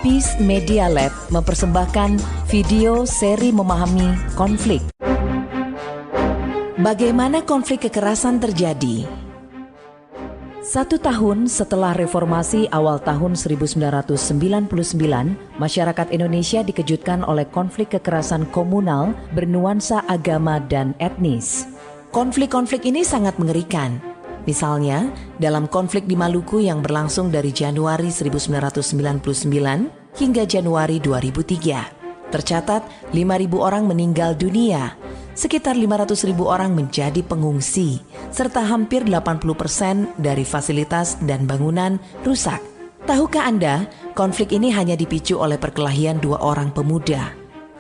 Peace Media Lab mempersembahkan video seri memahami konflik. Bagaimana konflik kekerasan terjadi? 1 tahun setelah reformasi awal tahun 1999, masyarakat Indonesia dikejutkan oleh konflik kekerasan komunal bernuansa agama dan etnis. Konflik-konflik ini sangat mengerikan. Misalnya, dalam konflik di Maluku yang berlangsung dari Januari 1999 hingga Januari 2003, tercatat 5.000 orang meninggal dunia, sekitar 500.000 orang menjadi pengungsi, serta hampir 80% dari fasilitas dan bangunan rusak. Tahukah Anda, konflik ini hanya dipicu oleh perkelahian 2 orang pemuda.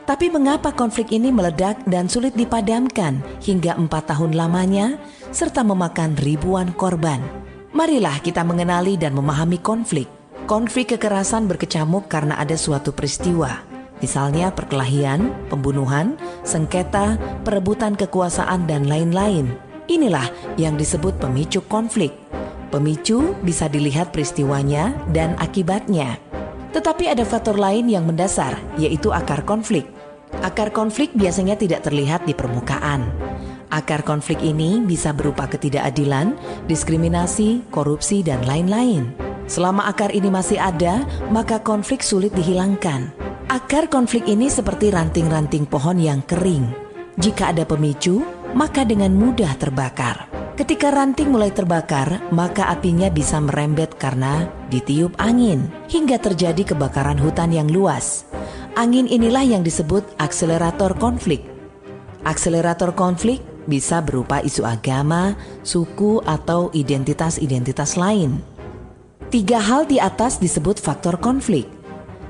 Tapi mengapa konflik ini meledak dan sulit dipadamkan hingga 4 tahun lamanya, serta memakan ribuan korban? Marilah kita mengenali dan memahami konflik. Konflik kekerasan berkecamuk karena ada suatu peristiwa. Misalnya perkelahian, pembunuhan, sengketa, perebutan kekuasaan, dan lain-lain. Inilah yang disebut pemicu konflik. Pemicu bisa dilihat peristiwanya dan akibatnya. Tetapi ada faktor lain yang mendasar, yaitu akar konflik. Akar konflik biasanya tidak terlihat di permukaan. Akar konflik ini bisa berupa ketidakadilan, diskriminasi, korupsi, dan lain-lain. Selama akar ini masih ada, maka konflik sulit dihilangkan. Akar konflik ini seperti ranting-ranting pohon yang kering. Jika ada pemicu, maka dengan mudah terbakar. Ketika ranting mulai terbakar, maka apinya bisa merembet karena ditiup angin, hingga terjadi kebakaran hutan yang luas. Angin inilah yang disebut akselerator konflik. Akselerator konflik bisa berupa isu agama, suku, atau identitas-identitas lain. 3 hal di atas disebut faktor konflik.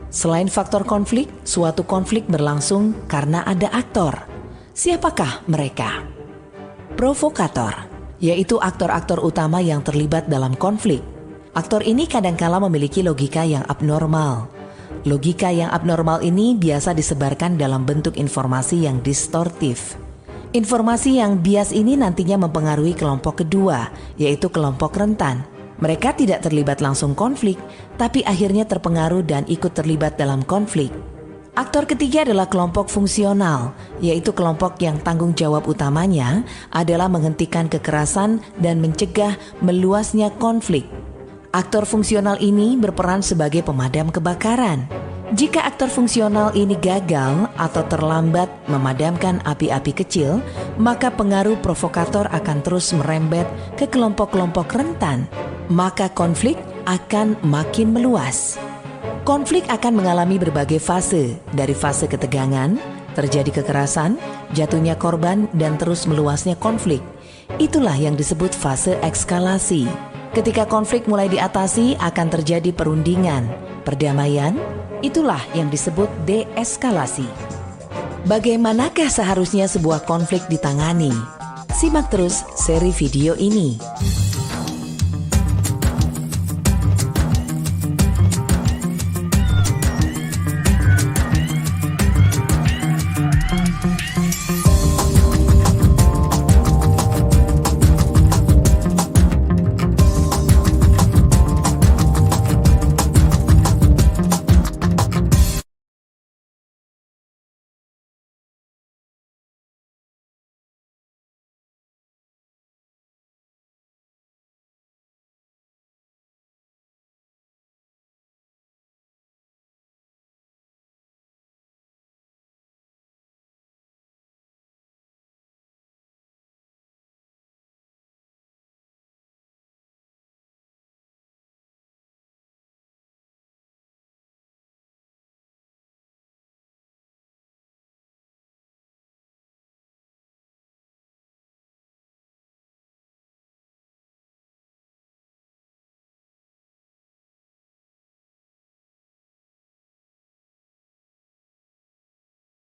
Selain faktor konflik, suatu konflik berlangsung karena ada aktor. Siapakah mereka? Provokator, yaitu aktor-aktor utama yang terlibat dalam konflik. Aktor ini kadangkala memiliki logika yang abnormal. Logika yang abnormal ini biasa disebarkan dalam bentuk informasi yang distortif. Informasi yang bias ini nantinya mempengaruhi kelompok kedua, yaitu kelompok rentan. Mereka tidak terlibat langsung konflik, tapi akhirnya terpengaruh dan ikut terlibat dalam konflik. Aktor ketiga adalah kelompok fungsional, yaitu kelompok yang tanggung jawab utamanya adalah menghentikan kekerasan dan mencegah meluasnya konflik. Aktor fungsional ini berperan sebagai pemadam kebakaran. Jika aktor fungsional ini gagal atau terlambat memadamkan api-api kecil, maka pengaruh provokator akan terus merembet ke kelompok-kelompok rentan. Maka konflik akan makin meluas. Konflik akan mengalami berbagai fase, dari fase ketegangan, terjadi kekerasan, jatuhnya korban, dan terus meluasnya konflik. Itulah yang disebut fase ekskalasi. Ketika konflik mulai diatasi, akan terjadi perundingan, perdamaian. Itulah yang disebut deeskalasi. Bagaimanakah seharusnya sebuah konflik ditangani? Simak terus seri video ini.